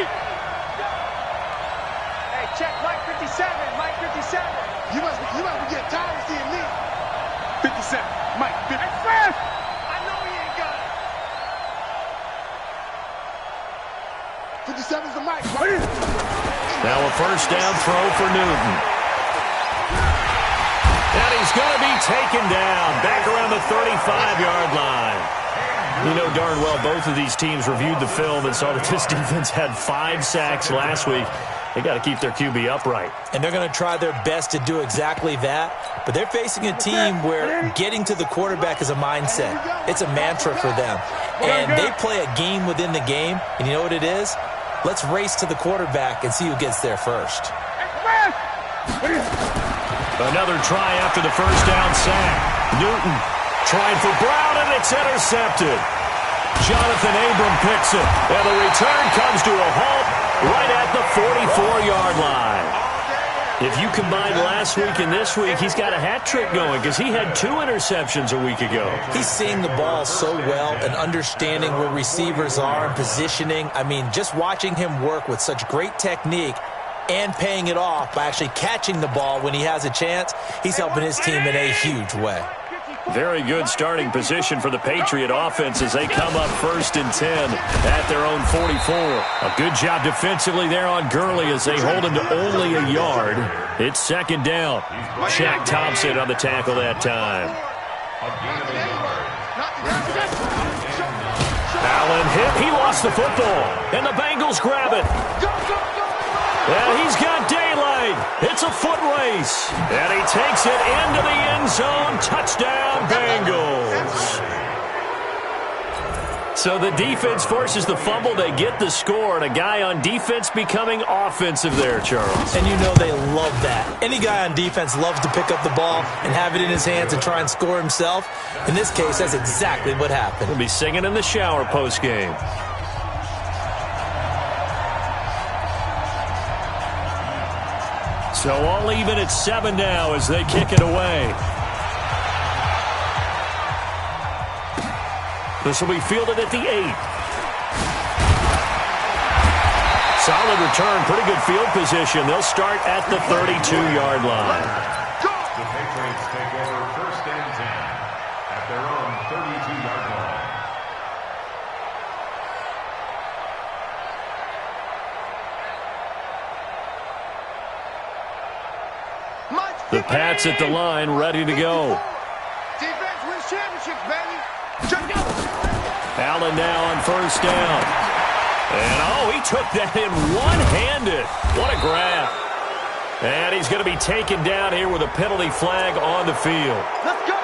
Hey, check Mike 57. Mike 57. You must be getting tired of seeing me. 57. Mike 50. Hey, Smith! I know he ain't got it. 57's the mic, right? Now a first down throw for Newton. And he's going to be taken down back around the 35-yard line. You know darn well both of these teams reviewed the film and saw that this defense had 5 sacks last week. They got to keep their QB upright. And they're going to try their best to do exactly that. But they're facing a team where getting to the quarterback is a mindset. It's a mantra for them. And they play a game within the game. And you know what it is? Let's race to the quarterback and see who gets there first. Another try after the first down sack. Newton trying for Brown, and it's intercepted. Jonathan Abram picks it, and the return comes to a halt right at the 44-yard line. If you combine last week and this week, he's got a hat trick going because he had 2 interceptions a week ago. He's seeing the ball so well and understanding where receivers are and positioning. I mean, just watching him work with such great technique and paying it off by actually catching the ball when he has a chance, he's helping his team in a huge way. Very good starting position for the Patriot offense as they come up 1st and 10 at their own 44. A good job defensively there on Gurley as they hold him to only a yard. It's 2nd down. Shaq Thompson on the tackle that time. Allen hit. He lost the football, and the Bengals grab it. Yeah, he's got daylight. It's a foot race. And he takes it into the end zone. Touchdown, Bengals. So the defense forces the fumble. They get the score, and a guy on defense becoming offensive there, Charles. And you know they love that. Any guy on defense loves to pick up the ball and have it in his hands and try and score himself. In this case, that's exactly what happened. He'll be singing in the shower post-game. So all even at 7 now as they kick it away. This will be fielded at the 8. Solid return, pretty good field position. They'll start at the 32-yard line. The Patriots take over 1st and 10 at their own 32-yard line. The Pats at the line, ready to go. Defense wins championships, baby. Allen now on 1st down. And, oh, he took that in one-handed. What a grab. And he's going to be taken down here with a penalty flag on the field. Let's go.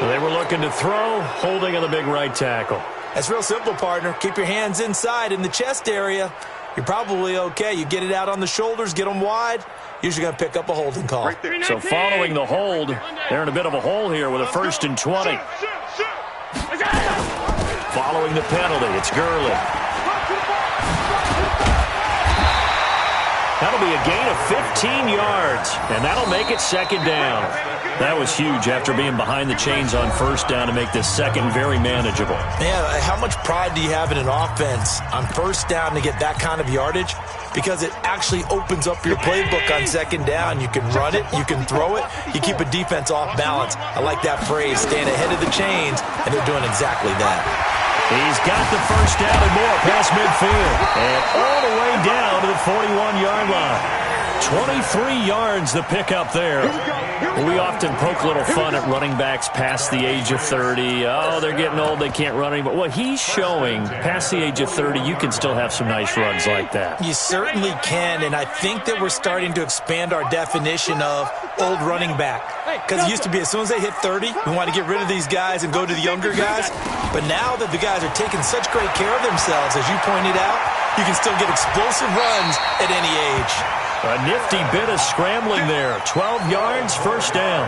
They were looking to throw, holding on the big right tackle. That's real simple, partner. Keep your hands inside in the chest area. You're probably okay. You get it out on the shoulders, get them wide. Usually going to pick up a holding call. So following the hold, they're in a bit of a hole here with a 1st and 20. Following the penalty, it's Gurley. That'll be a gain of 15 yards, and that'll make it 2nd down. That was huge after being behind the chains on 1st down to make this 2nd very manageable. Yeah, how much pride do you have in an offense on 1st down to get that kind of yardage? Because it actually opens up your playbook on 2nd down. You can run it, you can throw it, you keep a defense off balance. I like that phrase, staying ahead of the chains, and they're doing exactly that. He's got the 1st down and more past midfield. And all the way down to the 41-yard line. 23 yards the pickup there. We often poke a little fun at running backs past the age of 30. Oh, they're getting old, they can't run anymore. Well, he's showing past the age of 30, you can still have some nice runs like that. You certainly can, and I think that we're starting to expand our definition of old running back. Because it used to be as soon as they hit 30, we want to get rid of these guys and go to the younger guys. But now that the guys are taking such great care of themselves, as you pointed out, you can still get explosive runs at any age. A nifty bit of scrambling there. 12 yards, 1st down.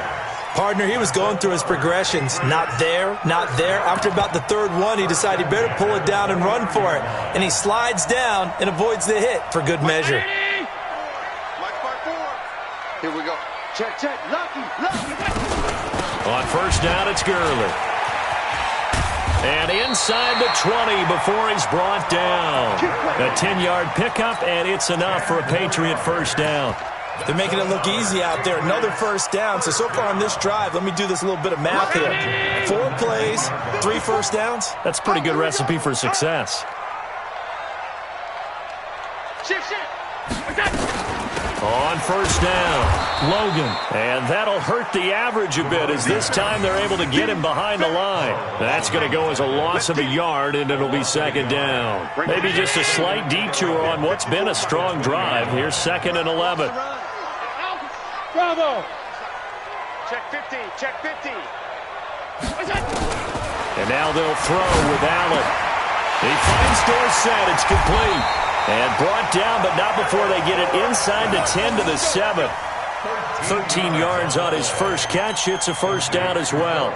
Partner, he was going through his progressions. Not there, not there. After about the 3rd one, he decided he better pull it down and run for it. And he slides down and avoids the hit for good measure. Here we go. Check, check. Lucky. On 1st down, it's Gurley. And inside the 20 before he's brought down. A 10-yard pickup, and it's enough for a Patriot first down. They're making it look easy out there. Another first down. So far on this drive, let me do this little bit of math here. 4 plays, 3 first downs. That's a pretty good recipe for success. On first down, Logan. And that'll hurt the average a bit as this time they're able to get him behind the line. That's going to go as a loss of a yard, and it'll be second down. Maybe just a slight detour on what's been a strong drive. Here's 2nd and 11. Bravo. Check 50. Check 50. And now they'll throw with Allen. He finds Dorsett. It's complete. And brought down, but not before they get it inside the 10 to the 7. 13 yards on his first catch. It's a first down as well.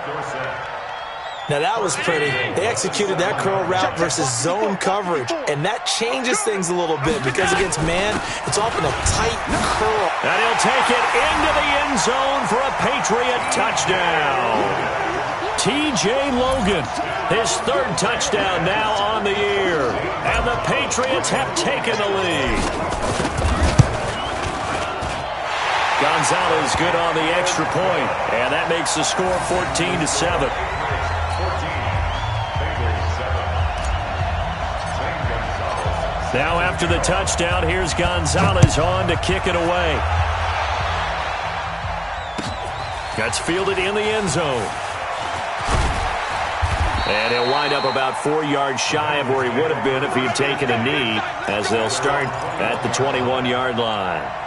Now that was pretty. They executed that curl route versus zone coverage, and that changes things a little bit because against man, it's often a tight curl. And he'll take it into the end zone for a Patriot touchdown. T.J. Logan, his 3rd touchdown now on the year. And the Patriots have taken the lead. Gonzalez good on the extra point, and that makes the score 14-7. Now after the touchdown, here's Gonzalez on to kick it away. That's fielded in the end zone. And he'll wind up about 4 yards shy of where he would have been if he had taken a knee, as they'll start at the 21-yard line.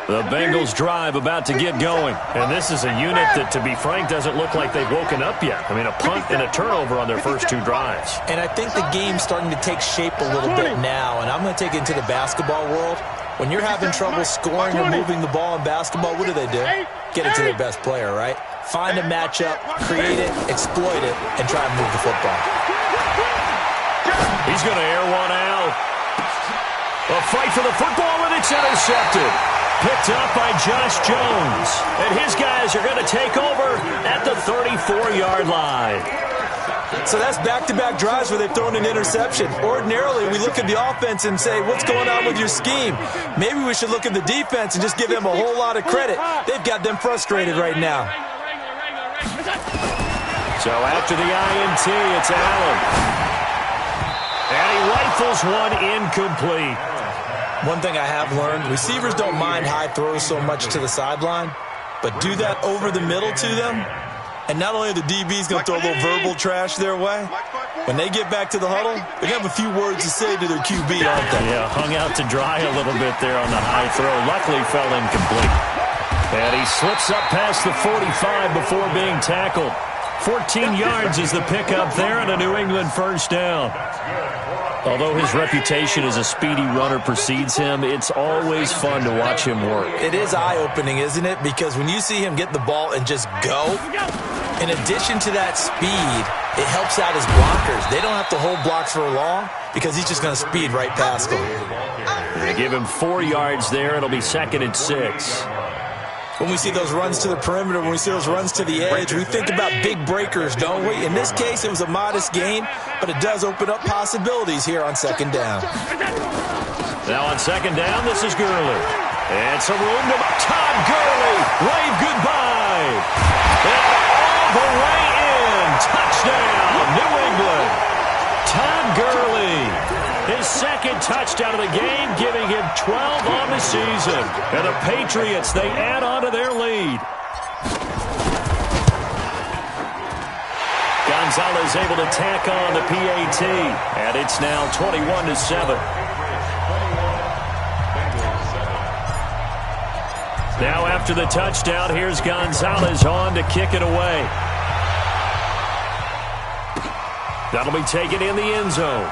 The Bengals drive about to get going. And this is a unit that, to be frank, doesn't look like they've woken up yet. I mean, a punt and a turnover on their first 2 drives. And I think the game's starting to take shape a little bit now. And I'm going to take it into the basketball world. When you're having trouble scoring or moving the ball in basketball, what do? Get it to their best player, right? Find a matchup, create it, exploit it, and try and move the football. He's going to air one out. A fight for the football, and it's intercepted. Picked up by Josh Jones. And his guys are going to take over at the 34-yard line. So that's back-to-back drives where they've thrown an interception. Ordinarily, we look at the offense and say, what's going on with your scheme? Maybe we should look at the defense and just give them a whole lot of credit. They've got them frustrated right now. So after the INT, it's Allen. And he rifles one incomplete. One thing I have learned, receivers don't mind high throws so much to the sideline, but do that over the middle to them, and not only are the DBs going to throw a little verbal trash their way, when they get back to the huddle, they're going to have a few words to say to their QB, aren't they? Yeah, hung out to dry a little bit there on the high throw. Luckily fell incomplete. And he slips up past the 45 before being tackled. 14 yards is the pickup there and a New England first down. Although his reputation as a speedy runner precedes him, it's always fun to watch him work. It is eye-opening, isn't it? Because when you see him get the ball and just go, in addition to that speed, it helps out his blockers. They don't have to hold blocks for long because he's just going to speed right past them. They give him 4 yards there. It'll be 2nd and 6. When we see those runs to the perimeter, when we see those runs to the edge, we think about big breakers, don't we? In this case, it was a modest gain, but it does open up possibilities here on 2nd down. Now on 2nd down, this is Gurley. And some room to Todd Gurley. Wave goodbye. And all the way in. Touchdown, New England. Todd Gurley. His 2nd touchdown of the game, giving him 12 on the season. And the Patriots, they add on to their lead. Gonzalez able to tack on the PAT. And it's now 21-7. Now after the touchdown, here's Gonzalez on to kick it away. That'll be taken in the end zone.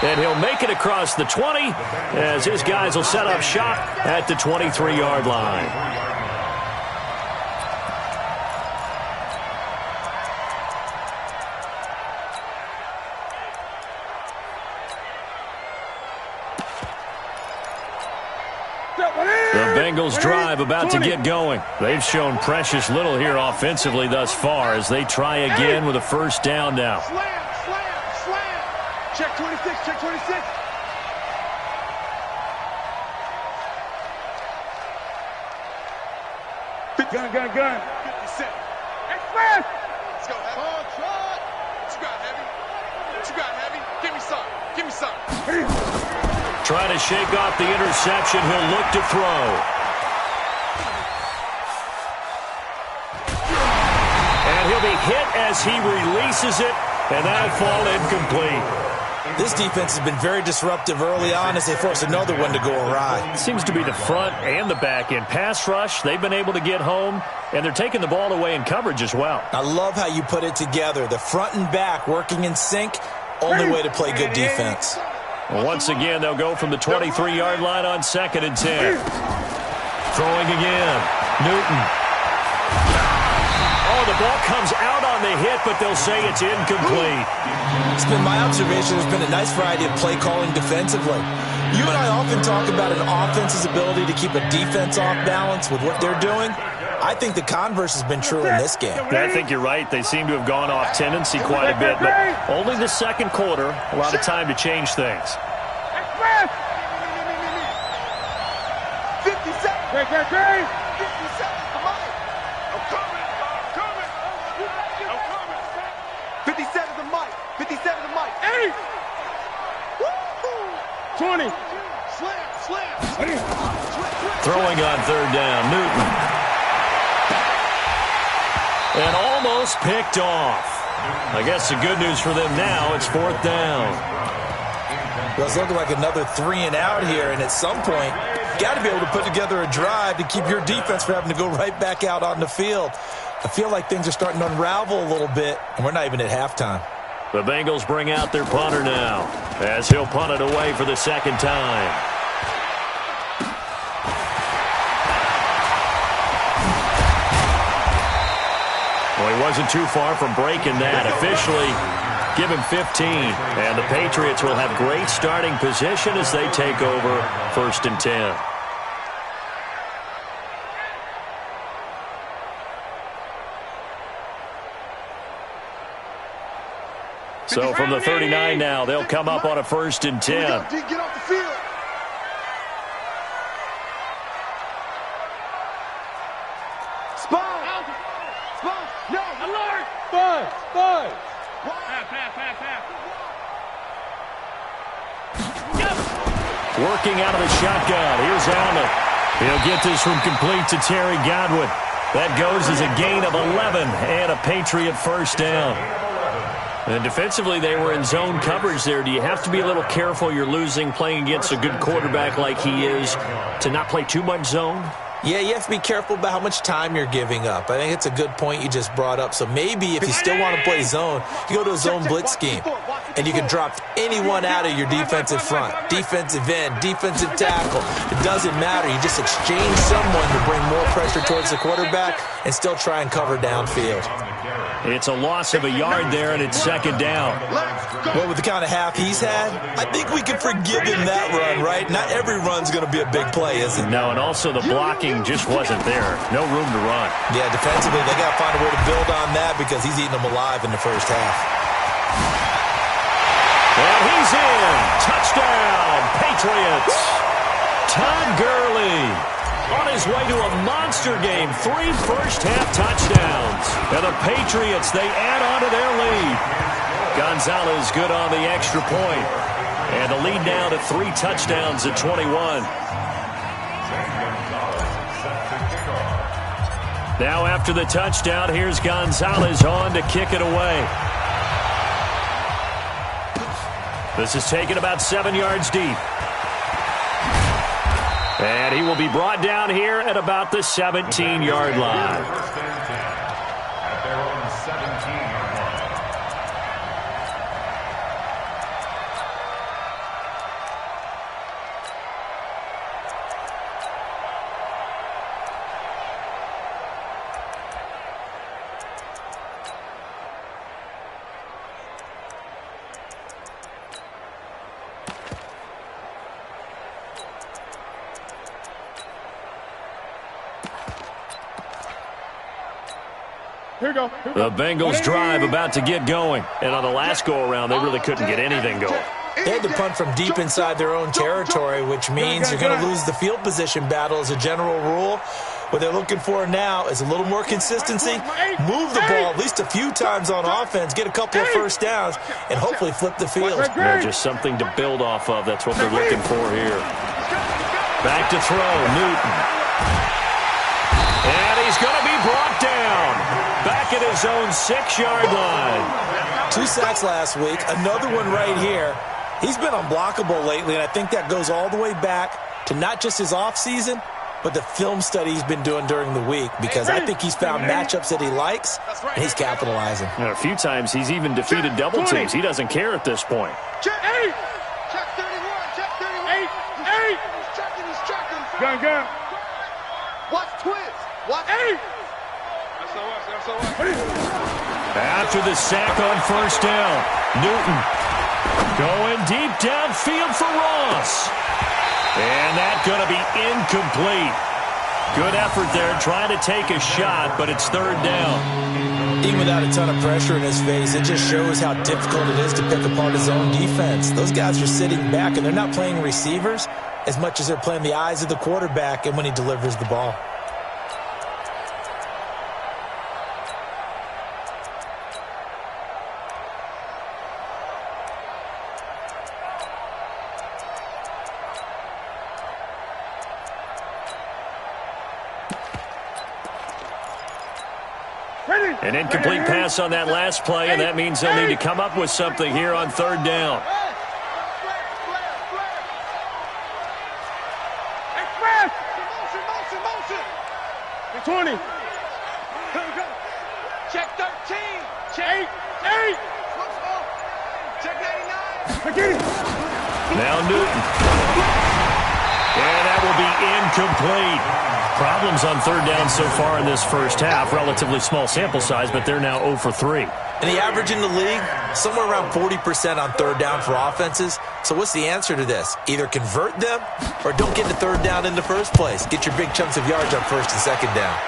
And he'll make it across the 20 as his guys will set up shop at the 23-yard line. The Bengals drive about to get going. They've shown precious little here offensively thus far as they try again with a first down now. Slam. Check 26, check 26. Gun. 57. Express! Let's go, Heavy. What you got, Heavy? Give me some. Trying to shake off the interception. He'll look to throw. And he'll be hit as he releases it, and that'll fall incomplete. This defense has been very disruptive early on as they force another one to go awry. It seems to be the front and the back end. Pass rush, they've been able to get home, and they're taking the ball away in coverage as well. I love how you put it together. The front and back working in sync, only way to play good defense. Well, once again, they'll go from the 23-yard line on 2nd and 10. Throwing again. Newton. Oh, the ball comes out on the hit, but they'll say it's incomplete. It's been my observation there's been a nice variety of play calling defensively. You and I often talk about an offense's ability to keep a defense off balance with what they're doing. I think the converse has been true in this game. I think you're right. They seem to have gone off tendency quite a bit, but only the second quarter, a lot of time to change things. 57. Hey! 20. Slam. Throwing on 3rd down, Newton. And almost picked off. I guess the good news for them now, it's 4th down. Well, it's looking like another 3 and out here, and at some point, you got to be able to put together a drive to keep your defense from having to go right back out on the field. I feel like things are starting to unravel a little bit, and we're not even at halftime. The Bengals bring out their punter now as he'll punt it away for the second time. Well, he wasn't too far from breaking that. Officially, give him 15. And the Patriots will have great starting position as they take over 1st and 10. So from the 39 now, they'll come up on a 1st and 10. Get off the field. Spy. No. Alert. Spy. Working out of the shotgun. Here's Allen. He'll get this from complete to Terry Godwin. That goes as a gain of 11 and a Patriot first down. And defensively, they were in zone coverage there. Do you have to be a little careful you're losing playing against a good quarterback like he is to not play too much zone? Yeah, you have to be careful about how much time you're giving up. I think it's a good point you just brought up. So maybe if you still want to play zone, you go to a zone blitz scheme. And you can drop anyone out of your defensive front. Defensive end, defensive tackle. It doesn't matter. You just exchange someone to bring more pressure towards the quarterback and still try and cover downfield. It's a loss of a yard there, and it's 2nd down. Well, with the kind of half he's had, I think we can forgive him that run, right? Not every run's going to be a big play, is it? No, and also the blocking just wasn't there. No room to run. Yeah, defensively, they got to find a way to build on that because he's eating them alive in the first half. And he's in. Touchdown, Patriots. Todd Gurley on his way to a monster game. 3 first-half touchdowns. And the Patriots, they add on to their lead. Gonzalez good on the extra point. And the lead now to 3 touchdowns at 21. Now after the touchdown, here's Gonzalez on to kick it away. This is taken about 7 yards deep. And he will be brought down here at about the 17-yard line. At their own 17-yard line. The Bengals drive about to get going. And on the last go-around, they really couldn't get anything going. They had to punt from deep inside their own territory, which means you're going to lose the field position battle as a general rule. What they're looking for now is a little more consistency, move the ball at least a few times on offense, get a couple of first downs, and hopefully flip the field. Just something to build off of. That's what they're looking for here. Back to throw, Newton. And he's going to be brought down. Back at his own 6-yard line. 2 sacks last week, another one right here. He's been unblockable lately, and I think that goes all the way back to not just his offseason, but the film study he's been doing during the week, because I think he's found matchups that he likes, and he's capitalizing. And a few times he's even defeated double teams. He doesn't care at this point. Check 8. Check 31. Check 31. 8. He's checking. Gun. Watch twist. Watch 8. After the sack on first down, Newton going deep downfield for Ross. And that's going to be incomplete. Good effort there, trying to take a shot, but it's third down. Even without a ton of pressure in his face, it just shows how difficult it is to pick apart his own defense. Those guys are sitting back, and they're not playing receivers as much as they're playing the eyes of the quarterback and when he delivers the ball. An incomplete pass on that last play, and that means they'll need to come up with something here on third down. Motion. 20. Check 13. Check 8. Check 99. Now Newton. And that will be incomplete. Problems on third down so far in this first half. Relatively small sample size, but they're now 0 for 3. And the average in the league, somewhere around 40% on third down for offenses. So what's the answer to this? Either convert them or don't get to third down in the first place. Get your big chunks of yards on first and second down.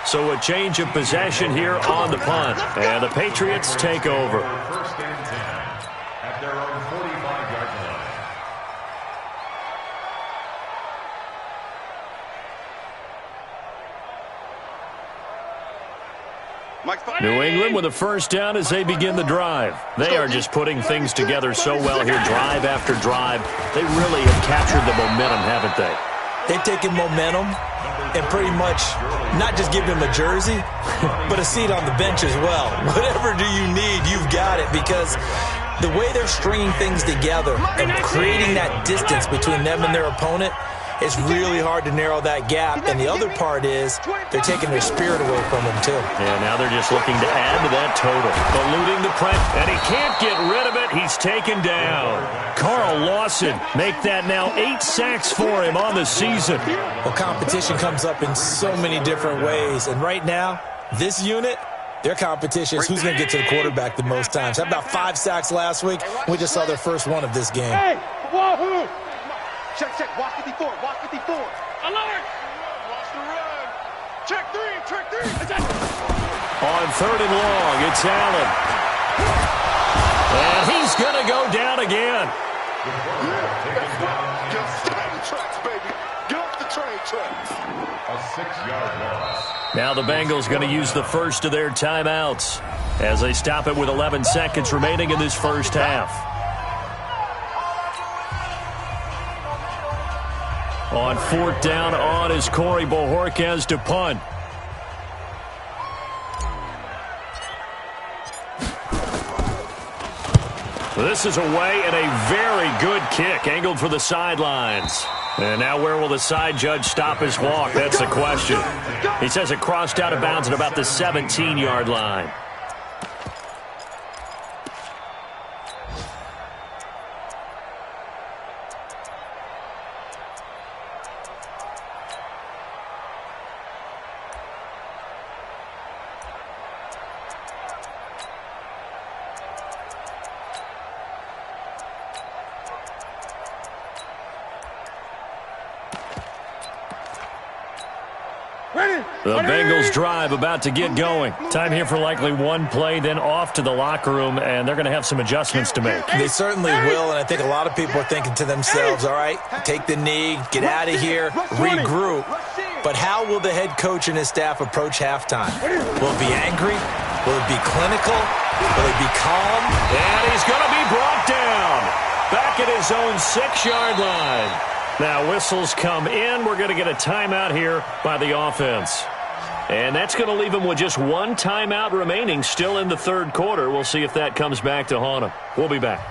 So a change of possession here on the punt. And the Patriots take over. First and 10 at their own 45-yard line. New England with a first down as they begin the drive. They are just putting things together so well here, drive after drive. They really have captured the momentum, haven't they? They've taken momentum and pretty much not just give him a jersey, but a seat on the bench as well. Whatever do you need, you've got it, because the way they're stringing things together and creating that distance between them and their opponent, it's really hard to narrow that gap. And the other part is they're taking their spirit away from them, too. And now they're just looking to add to that total. Eluding the press, and he can't get rid of it. He's taken down. Carl Lawson make that now 8 sacks for him on the season. Well, competition comes up in so many different ways. And right now, this unit, their competition is who's going to get to the quarterback the most times. How about 5 sacks last week? We just saw their first one of this game. Hey, wahoo! Check. Watch 54. Watch 54. Alert! Watch the run. Check 3. On third and long, it's Allen. And he's going to go down again. Get off the tracks, baby. Get off the train tracks. A 6-yard loss. Now the Bengals going to use the first of their timeouts as they stop it with 11 seconds remaining in this first half. On fourth down on is Corey Bojorquez to punt. This is away and a very good kick angled for the sidelines. And now where will the side judge stop his walk? That's the question. He says it crossed out of bounds at about the 17-yard line. The Bengals drive about to get going. Time here for likely one play, then off to the locker room, and they're going to have some adjustments to make. They certainly will, and I think a lot of people are thinking to themselves, all right, take the knee, get out of here, regroup. But how will the head coach and his staff approach halftime? Will it be angry? Will it be clinical? Will it be calm? And he's going to be brought down back at his own 6-yard line. Now, whistles come in. We're going to get a timeout here by the offense. And that's going to leave him with just one timeout remaining still in the third quarter. We'll see if that comes back to haunt him. We'll be back.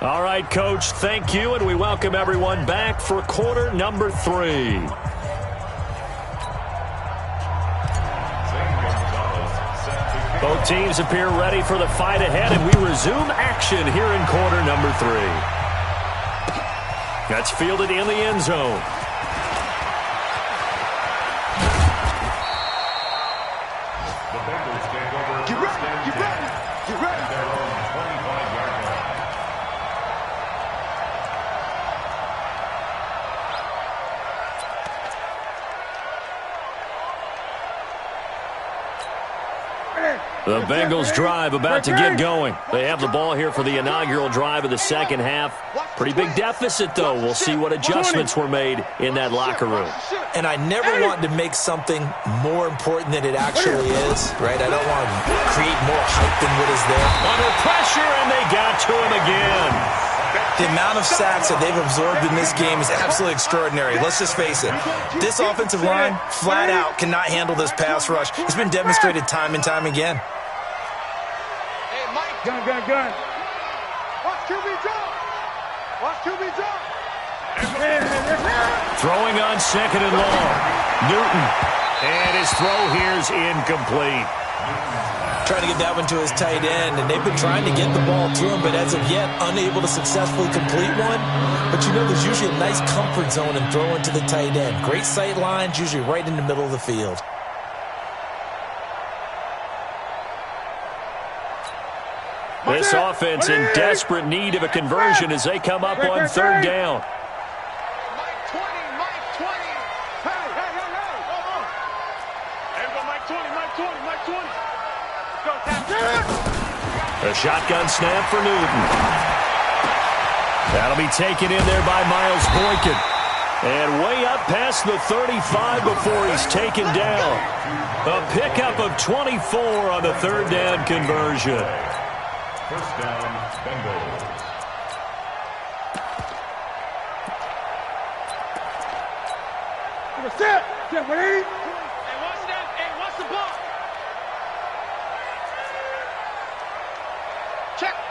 All right, Coach, thank you, and we welcome everyone back for quarter number 3. Both teams appear ready for the fight ahead, and we resume action here in quarter number 3. That's fielded in the end zone. The Bengals take over. Get ready, get ready, get ready. At their own 25-yard line. The Bengals drive about to get going. They have the ball here for the inaugural drive of the second half. Pretty big deficit, though. We'll see what adjustments were made in that locker room. And I never want to make something more important than it actually is, right? I don't want to create more hype than what is there. Under pressure, and they got to him again. The amount of sacks that they've absorbed in this game is absolutely extraordinary. Let's just face it. This offensive line, flat out, cannot handle this pass rush. It's been demonstrated time and time again. Hey, Mike. Gun. Watch QB jump. Watch QB jump. Throwing on second and long. Newton. And his throw here's incomplete. Trying to get that one to his tight end, and they've been trying to get the ball to him, but as of yet, unable to successfully complete one. But you know, there's usually a nice comfort zone in throwing to the tight end. Great sight lines, usually right in the middle of the field. This offense in desperate need of a conversion as they come up on third down. Mike 20, Mike 20. Hey. Everybody, Mike 20, Mike 20. Go, A shotgun snap for Newton. That'll be taken in there by Miles Boykin. And way up past the 35 before he's taken down. A pickup of 24 on the third down conversion. First down, Bengals. Sit, Willie. Hey, watch that. Hey, watch the ball.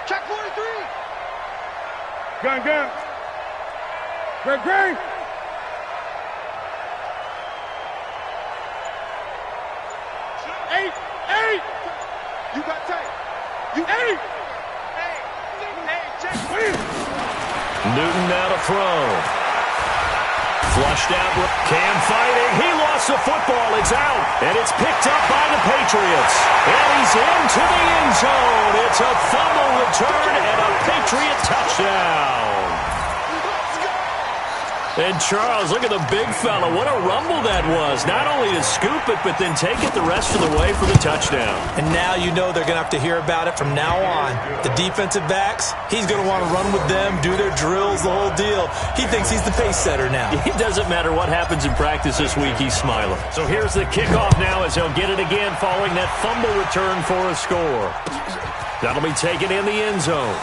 Check 43. Gun. Greg. Eight. You got tape. You 8. Hey, check. Newton now to throw. Flushed out. Cam fighting. He lost the football. It's out. And it's picked up by the Patriots. And he's into the end zone. It's a fumble return and a Patriot touchdown. And Charles, look at the big fella. What a rumble that was. Not only to scoop it, but then take it the rest of the way for the touchdown. And now you know they're going to have to hear about it from now on. The defensive backs, he's going to want to run with them, do their drills, the whole deal. He thinks he's the pace setter now. It doesn't matter what happens in practice this week, he's smiling. So here's the kickoff now as he'll get it again following that fumble return for a score. That'll be taken in the end zone.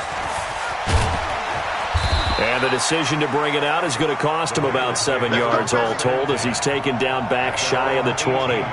And the decision to bring it out is going to cost him about 7 yards all told as he's taken down back shy of the 20.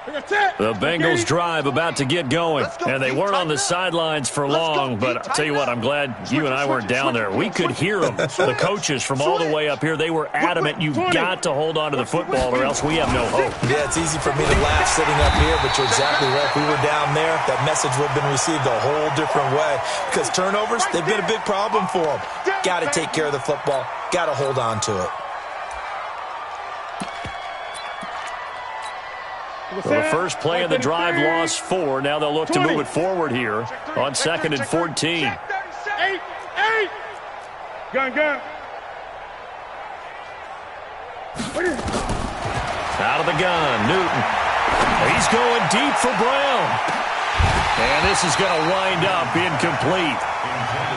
The Bengals drive about to get going, and they weren't on the sidelines for long, but I'll tell you what, I'm glad you and I weren't down there. We could hear them, the coaches from all the way up here. They were adamant, you've got to hold on to the football or else we have no hope. Yeah, it's easy for me to laugh sitting up here, but you're exactly right. If we were down there, that message would have been received a whole different way, because turnovers, they've been a big problem for them. Got to take care of the football, got to hold on to it. Well, the first play of the drive lost 4. Now they'll look to move it forward here on 2nd and 14. 8. Gun. Out of the gun, Newton. He's going deep for Brown. And this is going to wind up incomplete.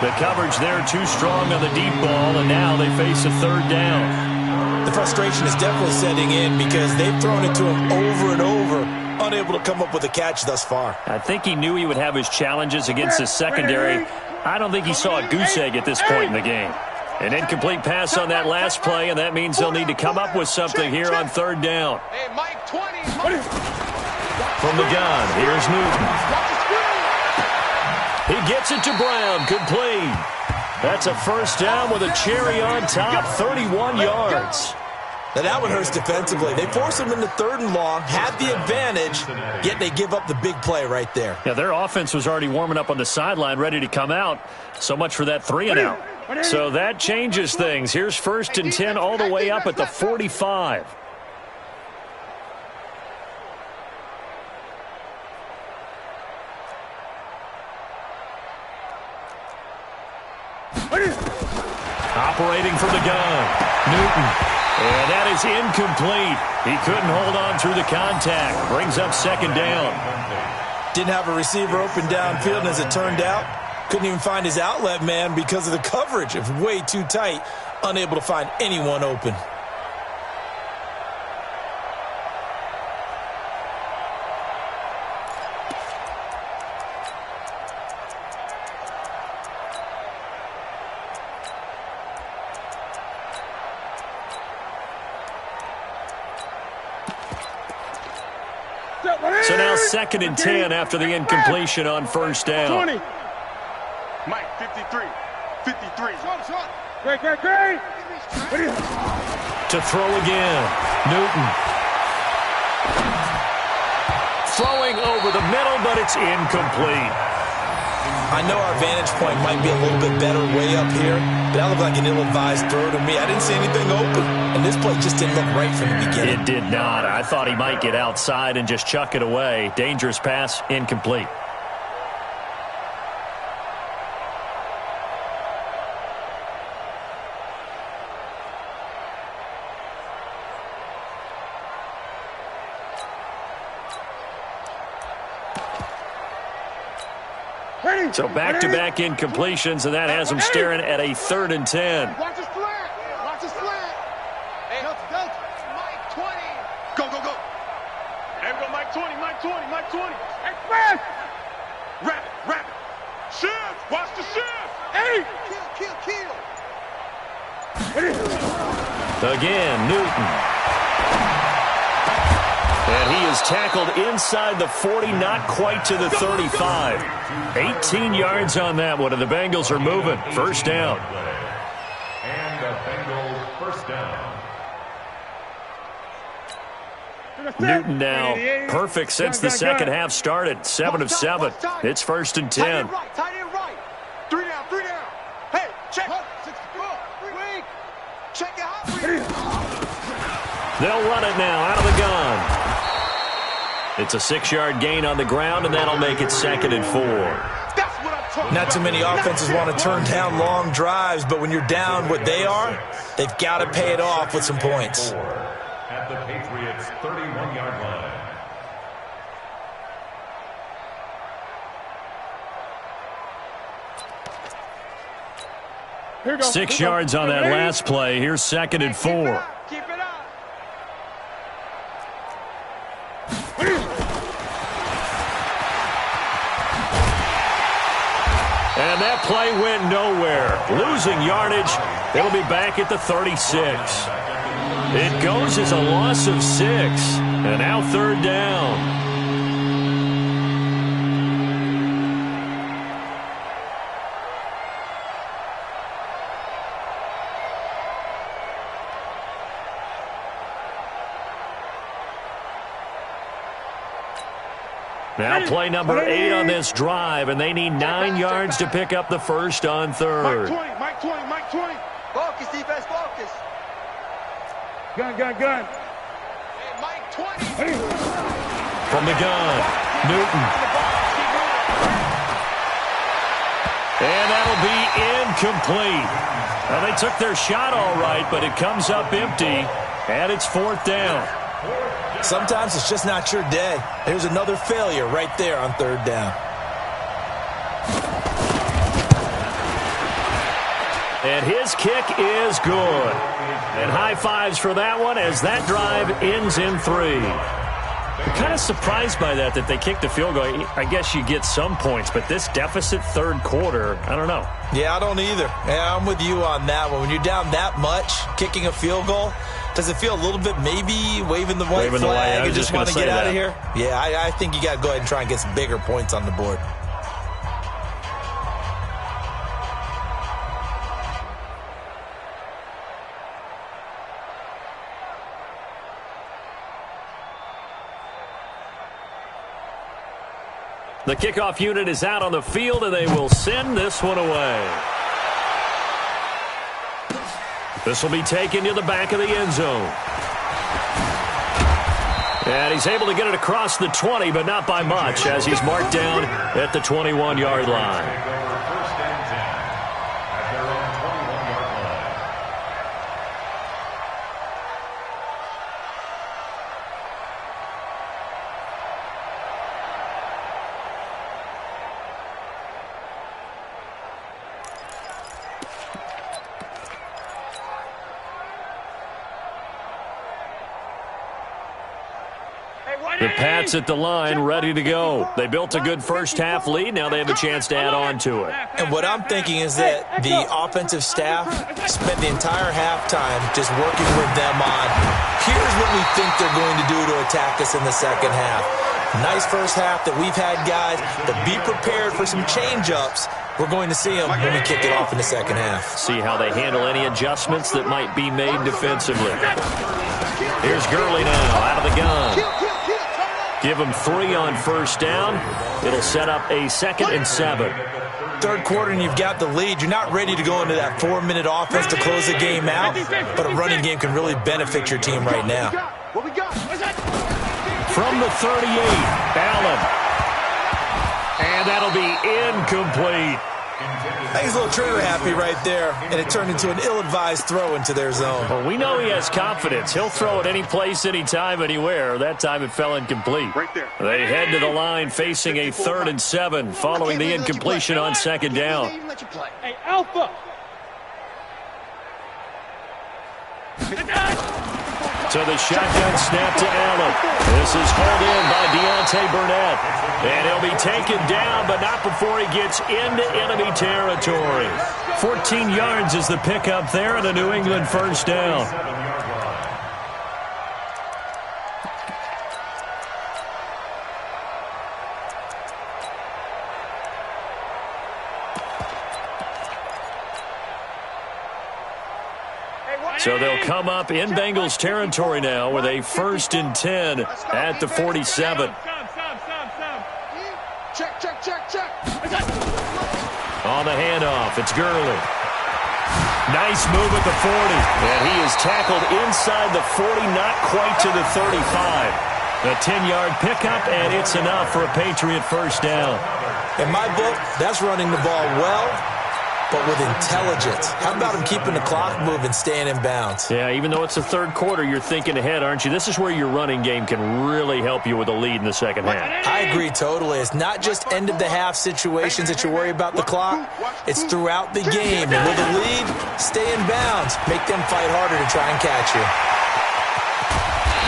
The coverage there too strong on the deep ball, and now they face a 3rd down. The frustration is definitely setting in because they've thrown it to him over and over, unable to come up with a catch thus far. I think he knew he would have his challenges against his secondary. I don't think he saw a goose egg at this point in the game. An incomplete pass on that last play, and that means they'll need to come up with something here on 3rd down. Hey, Mike 20. From the gun, here's Newton. He gets it to Brown, complete. That's a 1st down with a cherry on top, 31 yards. Now that one hurts defensively. They force him into 3rd and long, had the advantage, yet they give up the big play right there. Yeah, their offense was already warming up on the sideline, ready to come out. So much for that 3 and out. So that changes things. Here's 1st and 10 all the way up at the 45. Operating from the gun, Newton. And that is incomplete. He couldn't hold on through the contact. Brings up 2nd down. Didn't have a receiver open downfield, and as it turned out, couldn't even find his outlet man because of the coverage. It was way too tight, unable to find anyone open. So now 2nd and 10 after the incompletion on 1st down. 20. Mike 53. 53. Great. To throw again, Newton. Throwing over the middle, but it's incomplete. I know our vantage point might be a little bit better way up here, but that looked like an ill-advised throw to me. I didn't see anything open, and this play just didn't look right from the beginning. It did not. I thought he might get outside and just chuck it away. Dangerous pass, incomplete. So back-to-back incompletions, and that has him staring at a 3rd and 10. Watch his slant. Hey, Mike 20. Go. Hey, we go Mike 20. Hey, fast. Rapid. Shift. Watch the shift. Hey. Kill. Again, Newton. And he is tackled inside the 40, not quite to the 35. 18 yards on that one, and the Bengals are moving. 1st down. And the Bengals 1st down. Newton now perfect since the second half started. 7 of 7. It's 1st and 10. Tight end right. 3 down. Hey, check. Check it out. They'll run it now out of the gun. It's a 6-yard gain on the ground, and that'll make it 2nd and 4. That's what I'm talking Not too many offenses want to turn down long drives, but when you're down what they are, they've got to pay it off with some points. At the Patriots' 31-yard line. 6 yards on that last play. Here's 2nd and 4. Keep it up. And that play went nowhere. Losing yardage. It'll be back at the 36. It goes as a loss of 6. And now 3rd down. Now play number 8 on this drive, and they need 9 yards to pick up the first on third. Mike 20. Focus, defense, focus. Gun. Hey, Mike 20. From the gun, Newton. And that'll be incomplete. Now, they took their shot all right, but it comes up empty, and it's 4th down. Sometimes it's just not your day. There's another failure right there on 3rd down. And his kick is good. And high fives for that one as that drive ends in 3. I'm kind of surprised by that they kicked the field goal. I guess you get some points, but this deficit 3rd quarter, I don't know. Yeah, I don't either. Yeah, I'm with you on that one. When you're down that much, kicking a field goal, does it feel a little bit maybe waving the white flag and just want to get out of here? Yeah, I think you got to go ahead and try and get some bigger points on the board. The kickoff unit is out on the field, and they will send this one away. This will be taken to the back of the end zone. And he's able to get it across the 20, but not by much, as he's marked down at the 21-yard line. The Pats at the line, ready to go. They built a good first-half lead. Now they have a chance to add on to it. And what I'm thinking is that the offensive staff spent the entire halftime just working with them on, here's what we think they're going to do to attack us in the second half. Nice first half that we've had, guys, but be prepared for some change-ups. We're going to see them when we kick it off in the second half. See how they handle any adjustments that might be made defensively. Here's Gurley now out of the gun. Give them 3 on first down. It'll set up a 2nd and 7. 3rd quarter and you've got the lead. You're not ready to go into that 4-minute offense to close the game out, but a running game can really benefit your team right now. From the 38, Allen. And that'll be incomplete. I think he's a little trigger happy right there, and it turned into an ill-advised throw into their zone. Well, we know he has confidence. He'll throw it any place, anytime, anywhere. That time it fell incomplete. Right there. They head to the line facing a 3rd and 7 following the incompletion on 2nd down. Hey, Alpha! To the shotgun snap to Allen. This is hauled in by Deontay Burnett. And he'll be taken down, but not before he gets into enemy territory. 14 yards is the pickup there, and a New England first down. So they'll come up in Bengals territory now with a 1st and 10 at the 47. Check. On the handoff, it's Gurley. Nice move at the 40. And he is tackled inside the 40, not quite to the 35. A 10-yard pickup, and it's enough for a Patriot first down. In my book, that's running the ball well, but with intelligence. How about him keeping the clock moving, staying in bounds? Yeah, even though it's the 3rd quarter, you're thinking ahead, aren't you? This is where your running game can really help you with a lead in the second half. I agree totally. It's not just end-of-the-half situations that you worry about the clock. It's throughout the game. And with a lead, stay in bounds. Make them fight harder to try and catch you.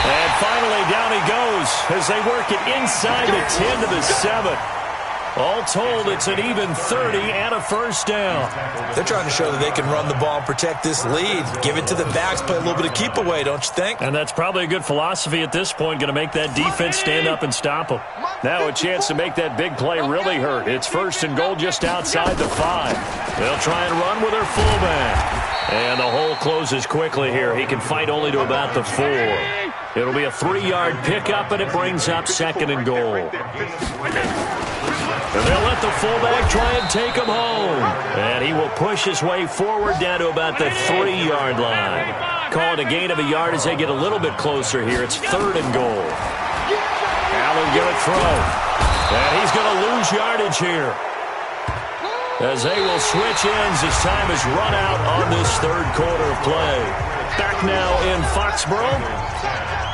And finally, down he goes as they work it inside the 10 to the 7. All told, it's an even 30 and a first down. They're trying to show that they can run the ball and protect this lead. Give it to the backs, play a little bit of keep away, don't you think? And that's probably a good philosophy at this point, going to make that defense stand up and stop them. Now a chance to make that big play really hurt. It's 1st and goal just outside the 5. They'll try and run with their fullback. And the hole closes quickly here. He can fight only to about the 4. It'll be a 3-yard pickup, and it brings up 2nd and goal. And they'll let the fullback try and take him home. And he will push his way forward down to about the 3-yard line. Call it a gain of a yard as they get a little bit closer here. It's 3rd and goal. Allen going to throw. And he's going to lose yardage here, as they will switch ends as time is run out on this 3rd quarter of play. Back now in Foxborough.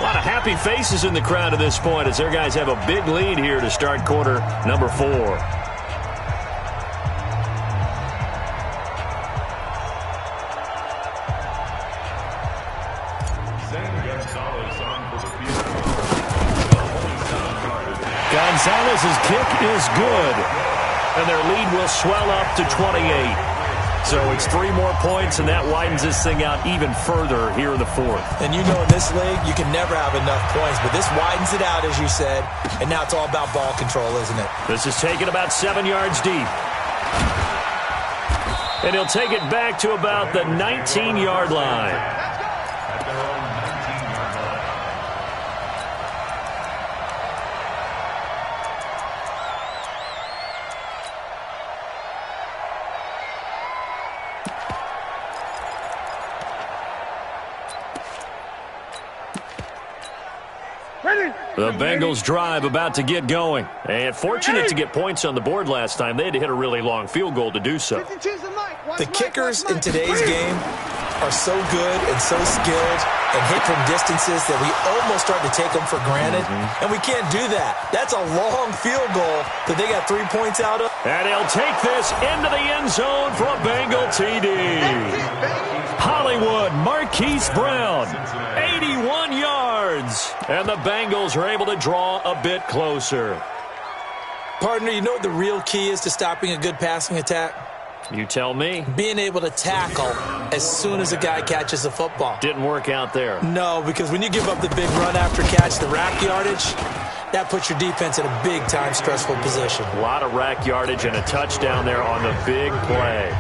A lot of happy faces in the crowd at this point as their guys have a big lead here to start quarter number 4. Gonzalez's kick is good, and their lead will swell up to 28. So it's 3 more points, and that widens this thing out even further here in the 4th. And you know in this league, you can never have enough points, but this widens it out, as you said, and now it's all about ball control, isn't it? This is taken about 7 yards deep. And he'll take it back to about the 19-yard line. The Bengals drive about to get going. And fortunate to get points on the board last time. They had to hit a really long field goal to do so. The kickers in today's game are so good and so skilled and hit from distances that we almost start to take them for granted. And we can't do that. That's a long field goal that they got 3 points out of. And he'll take this into the end zone for a Bengal TD. Hollywood Marquise Brown, 81 yards. And the Bengals are able to draw a bit closer. Partner, you know what the real key is to stopping a good passing attack? You tell me. Being able to tackle as soon as a guy catches the football. Didn't work out there. No, because when you give up the big run after catch, the rack yardage, that puts your defense in a big-time stressful position. A lot of rack yardage and a touchdown there on the big play.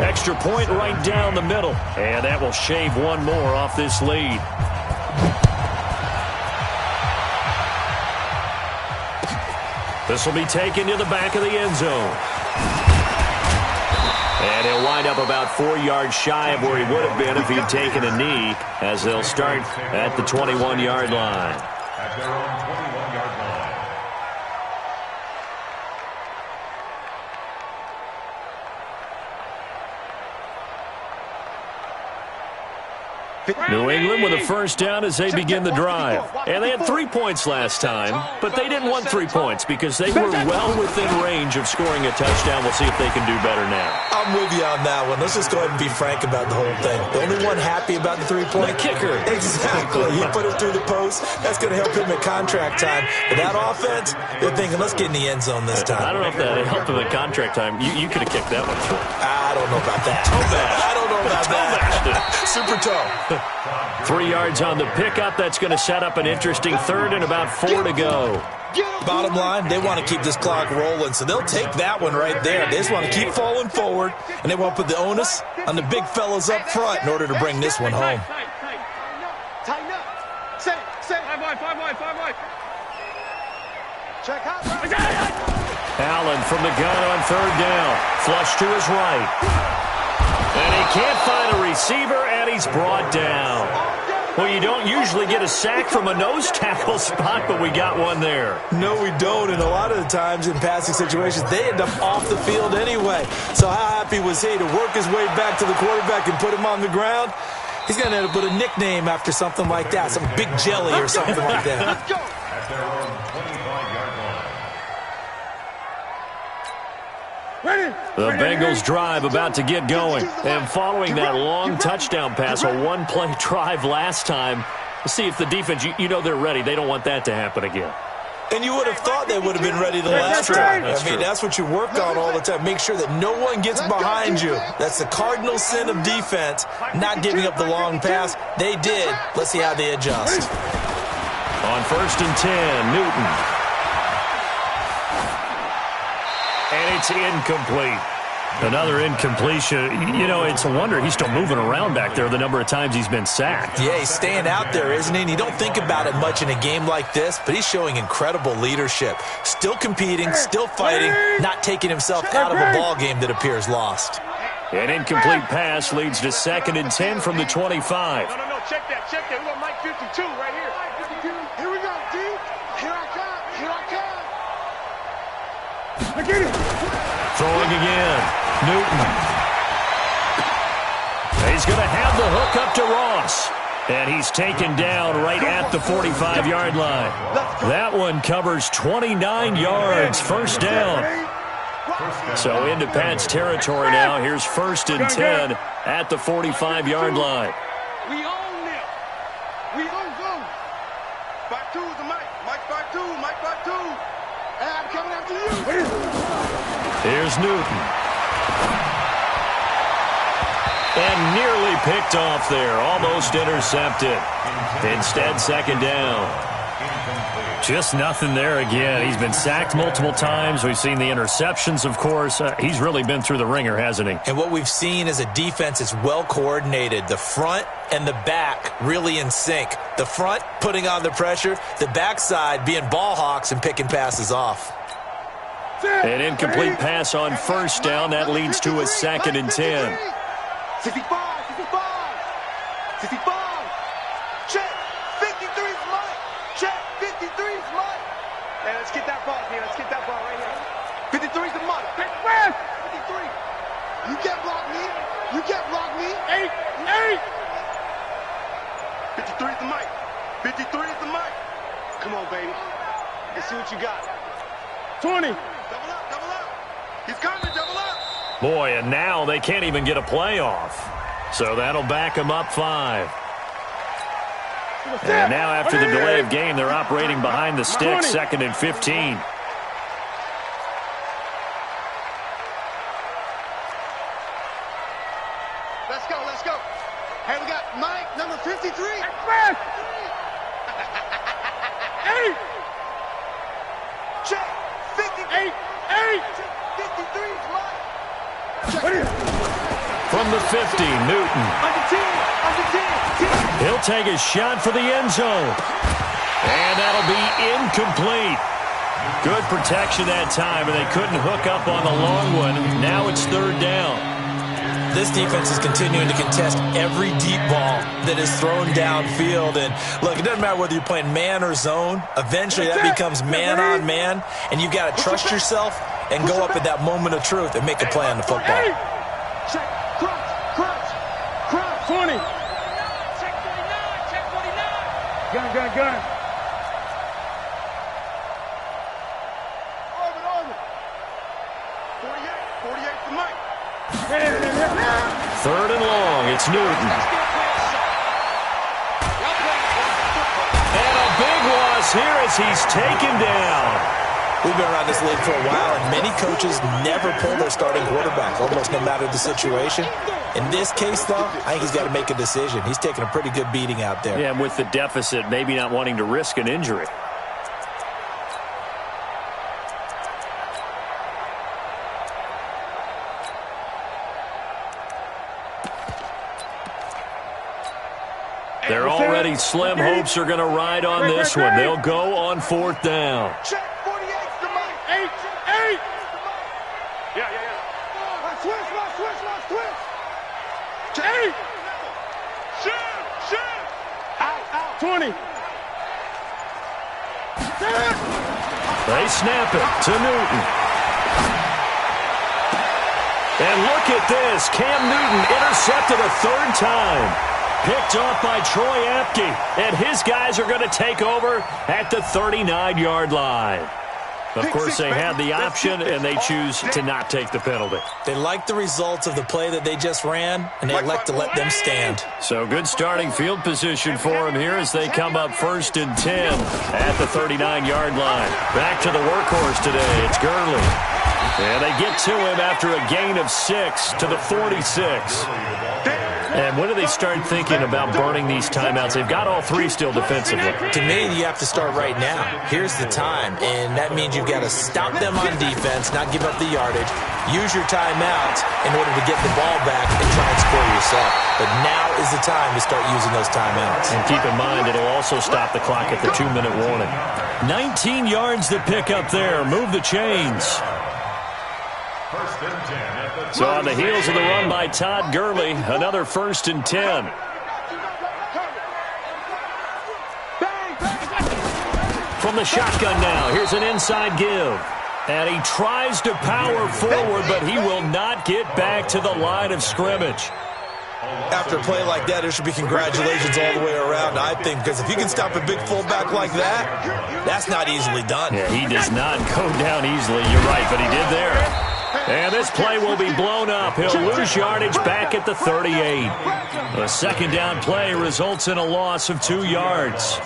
Extra point right down the middle. And that will shave 1 more off this lead. This will be taken to the back of the end zone. And he'll wind up about 4 yards shy of where he would have been if he'd taken a knee, as they'll start at the 21-yard line. At their own 21-yard line. New England with a first down as they begin the drive. And they had 3 points last time, but they didn't want 3 points because they were well within range of scoring a touchdown. We'll see if they can do better now. I'm with you on that one. Let's just go ahead and be frank about the whole thing. The only one happy about the 3-point? The kicker. Exactly. He put it through the post. That's going to help him at contract time. But that offense, they're thinking, let's get in the end zone this time. I don't know if that helped him at contract time. You could have kicked that one through. I don't know about that. I don't know about that. Super toe. 3 yards on the pickup. That's going to set up an interesting 3rd and about 4 to go. Bottom line, they want to keep this clock rolling, so they'll take that one right there. They just want to keep falling forward, and they want to put the onus on the big fellas up front in order to bring this one home. Tighten up. Set. 5 wide. Check out. Allen from the gun on 3rd down. Flush to his right. And he can't find a receiver, and he's brought down. Well, you don't usually get a sack from a nose tackle spot, but we got one there. No, we don't, and a lot of the times in passing situations, they end up off the field anyway. So how happy was he to work his way back to the quarterback and put him on the ground? He's going to end up with a nickname after something like that, some Big Jelly or something like that. Let's go. At their own 25-yard line. The Bengals drive about to get going. And following that long touchdown pass, a one-play drive last time, let's see if the defense, you know they're ready. They don't want that to happen again. And you would have thought they would have been ready the last time. I mean, that's what you work on all the time. Make sure that no one gets behind you. That's the cardinal sin of defense, not giving up the long pass. They did. Let's see how they adjust. On 1st and 10, Newton. And it's incomplete. Another incompletion. You know, it's a wonder he's still moving around back there the number of times he's been sacked. Yeah, he's staying out there, isn't he? And you don't think about it much in a game like this, but he's showing incredible leadership. Still competing, still fighting, not taking himself out of a ball game that appears lost. An incomplete pass leads to 2nd and 10 from the 25. No, check that. We got Mike 52 right here. Here we go, D. Here I come. I get it. Throwing again. Newton. He's going to have the hook up to Ross. And he's taken down right at the 45-yard line. That one covers 29 yards. First down. So into Pat's territory now. Here's 1st and 10 at the 45-yard line. We own them. We own them. 5-2 is the Mike. Mike 5-2. Mike 5-2. And I'm coming after you. Here's Newton. And nearly picked off there. Almost intercepted. Instead, 2nd down. Just nothing there again. He's been sacked multiple times. We've seen the interceptions, of course. He's really been through the ringer, hasn't he? And what we've seen is a defense that's well coordinated. The front and the back really in sync. The front putting on the pressure. The backside being ball hawks and picking passes off. An incomplete pass on 1st down. That leads to a 2nd and 10. 65. Check. 53's Mike. Check. 53's Mike. Hey, let's get that ball, D. Let's get that ball right here. 53's the Mike. 53. You can't block me. 8. 53's the Mike. 53 is the Mike. Come on, baby. Let's see what you got. 20. Double up. He's coming, double up. Boy, and now they can't even get a play off. So that'll back them up 5. And now after the delay of game, they're operating behind the stick, 2nd and 15. Let's go. Hey, we got Mike, number 53. 8. Check. 58. 53's Mike. From the 50, Newton. Under 10. He'll take a shot for the end zone. And that'll be incomplete. Good protection that time, and they couldn't hook up on the long one. Now it's 3rd down. This defense is continuing to contest every deep ball that is thrown downfield. And look, it doesn't matter whether you're playing man or zone. Eventually that becomes man on man, and you've got to trust yourself and go up at that moment of truth and make a play on the football. Check. Crunch. 20. Check 49. Gun. Orbit. 48 for Mike. 3rd and long. It's Newton. And a big loss here as he's taken down. We've been around this league for a while, and many coaches never pull their starting quarterback, almost no matter the situation. In this case, though, I think he's got to make a decision. He's taking a pretty good beating out there. Yeah, and with the deficit, maybe not wanting to risk an injury. They're already slim hopes are going to ride on this one. They'll go on 4th down. Check 48's the Mike. 8. Yeah. Switch. Check. 8. Shoot. Out. 20. They snap it to Newton. And look at this. Cam Newton intercepted a 3rd time. Picked off by Troy Apke. And his guys are going to take over at the 39-yard line. Of course, they had the option, and they choose to not take the penalty. They like the results of the play that they just ran, and they elect to let them stand. So good starting field position for them here as they come up 1st and 10 at the 39-yard line. Back to the workhorse today. It's Gurley. And they get to him after a gain of 6 to the 46. And when do they start thinking about burning these timeouts? They've got all three still defensively. To me, you have to start right now. Here's the time, and that means you've got to stop them on defense, not give up the yardage, use your timeouts in order to get the ball back and try and score yourself. But now is the time to start using those timeouts. And keep in mind, it'll also stop the clock at the 2-minute warning. 19 yards to pick up there. Move the chains. First and 10. So on the heels of the run by Todd Gurley, another 1st and 10. From the shotgun now, here's an inside give. And he tries to power forward, but he will not get back to the line of scrimmage. After a play like that, there should be congratulations all the way around, I think, because if you can stop a big fullback like that, that's not easily done. Yeah, he does not go down easily. You're right, but he did there. And this play will be blown up. He'll lose yardage back at the 38. A second down play results in a loss of 2 yards.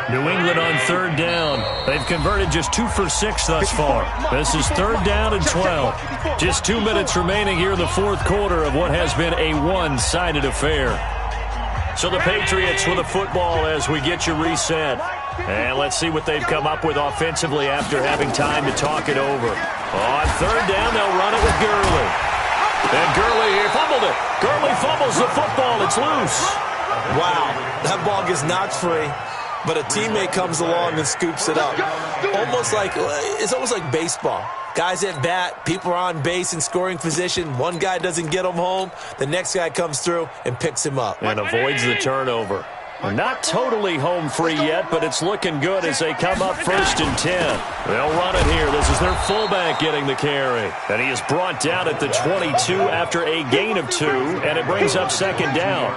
New England on 3rd down. They've converted just 2 for 6 thus far. This is 3rd down and 12. Just 2 minutes remaining here in the 4th quarter of what has been a one-sided affair. So the Patriots with the football as we get you reset. And let's see what they've come up with offensively after having time to talk it over. On 3rd down, they'll run it with Gurley. And Gurley, he fumbled it. Gurley fumbles the football. It's loose. Wow, that ball gets knocked free, but a teammate comes along and scoops it up. It's almost like baseball. Guys at bat, people are on base in scoring position. One guy doesn't get him home. The next guy comes through and picks him up. And avoids the turnover. Not totally home free yet, but it's looking good as they come up 1st and 10. They'll run it here. This is their fullback getting the carry. And he is brought down at the 22 after a gain of 2, and it brings up 2nd down.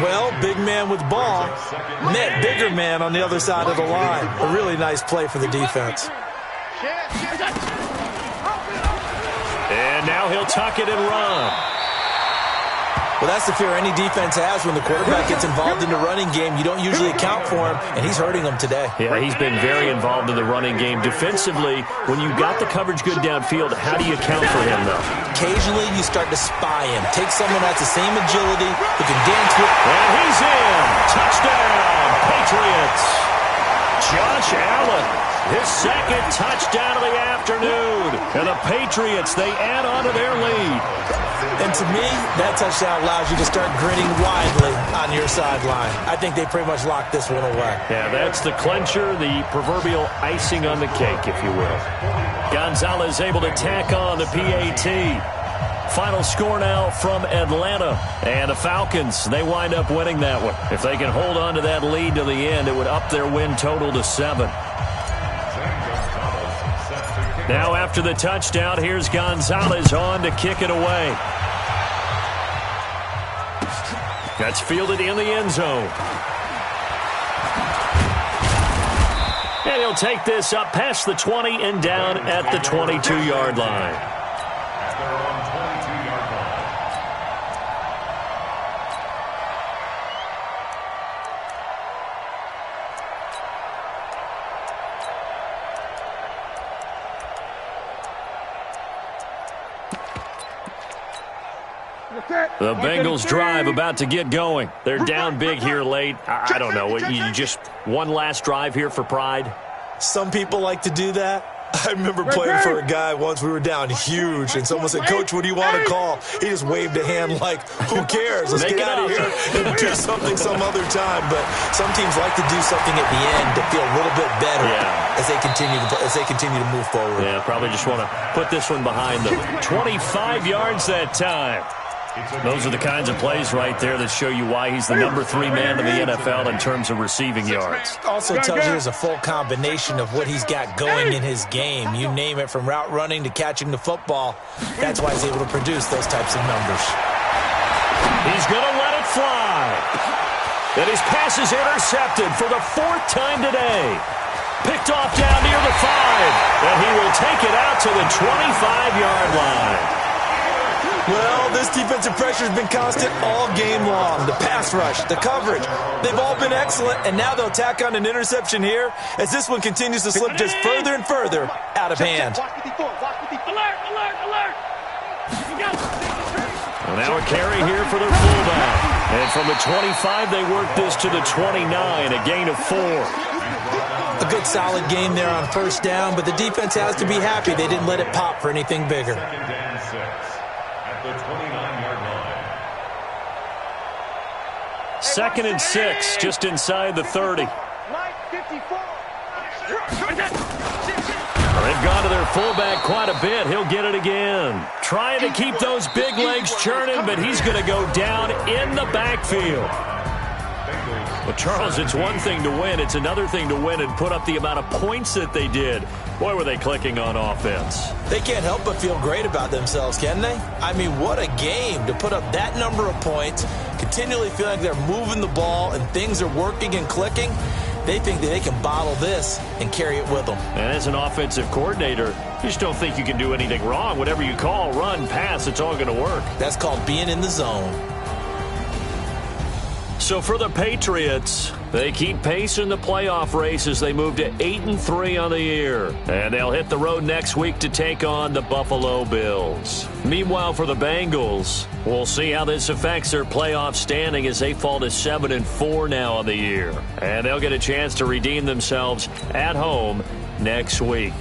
Well, big man with ball met bigger man on the other side of the line. A really nice play for the defense. And now he'll tuck it and run. Well, that's the fear any defense has when the quarterback gets involved in the running game. You don't usually account for him, and he's hurting them today. Yeah, he's been very involved in the running game. Defensively, when you've got the coverage good downfield, how do you account for him, though? Occasionally, you start to spy him. Take someone that's the same agility who can dance with. And he's in. Touchdown, Patriots. Josh Allen, his 2nd touchdown of the afternoon. And the Patriots, they add on to their lead. And to me, that touchdown allows you to start grinning widely on your sideline. I think they pretty much locked this one away. Yeah, that's the clincher, the proverbial icing on the cake, if you will. Gonzalez able to tack on the PAT. Final score now from Atlanta. And the Falcons, they wind up winning that one. If they can hold on to that lead to the end, it would up their win total to 7. Now after the touchdown, here's Gonzalez on to kick it away. That's fielded in the end zone. And he'll take this up past the 20 and down at the 22-yard line. The Bengals drive about to get going. They're down big here late. I don't know. You just one last drive here for pride? Some people like to do that. I remember playing for a guy once. We were down huge, and someone said, "Coach, what do you want to call?" He just waved a hand like, "Who cares? Let's get out of here and do something some other time." But some teams like to do something at the end to feel a little bit better as they continue to move forward. Yeah, probably just want to put this one behind them. 25 yards that time. Those are the kinds of plays right there that show you why he's the number 3 man in the NFL in terms of receiving yards. Also tells you there's a full combination of what he's got going in his game. You name it, from route running to catching the football. That's why he's able to produce those types of numbers. He's going to let it fly. And his pass is intercepted for the 4th time today. Picked off down near the 5. And he will take it out to the 25-yard line. Well, this defensive pressure has been constant all game long. The pass rush, the coverage, they've all been excellent, and now they'll tack on an interception here as this one continues to slip just further and further out of hand. And Now a carry here for their fullback. And from the 25, they work this to the 29, a gain of 4. A good solid game there on first down, but the defense has to be happy they didn't let it pop for anything bigger. Second and 6 at the 29-yard line. Second and 6, just inside the 30. Mike 54. They've gone to their fullback quite a bit. He'll get it again. Trying to keep those big legs churning, but he's going to go down in the backfield. Well, Charles, it's one thing to win. It's another thing to win and put up the amount of points that they did. Boy, were they clicking on offense. They can't help but feel great about themselves, can they? I mean, what a game to put up that number of points, continually feeling like they're moving the ball and things are working and clicking. They think that they can bottle this and carry it with them. And as an offensive coordinator, you just don't think you can do anything wrong. Whatever you call, run, pass, it's all going to work. That's called being in the zone. So for the Patriots, they keep pace in the playoff race as they move to 8-3 on the year. And they'll hit the road next week to take on the Buffalo Bills. Meanwhile, for the Bengals, we'll see how this affects their playoff standing as they fall to 7-4 now on the year. And they'll get a chance to redeem themselves at home next week.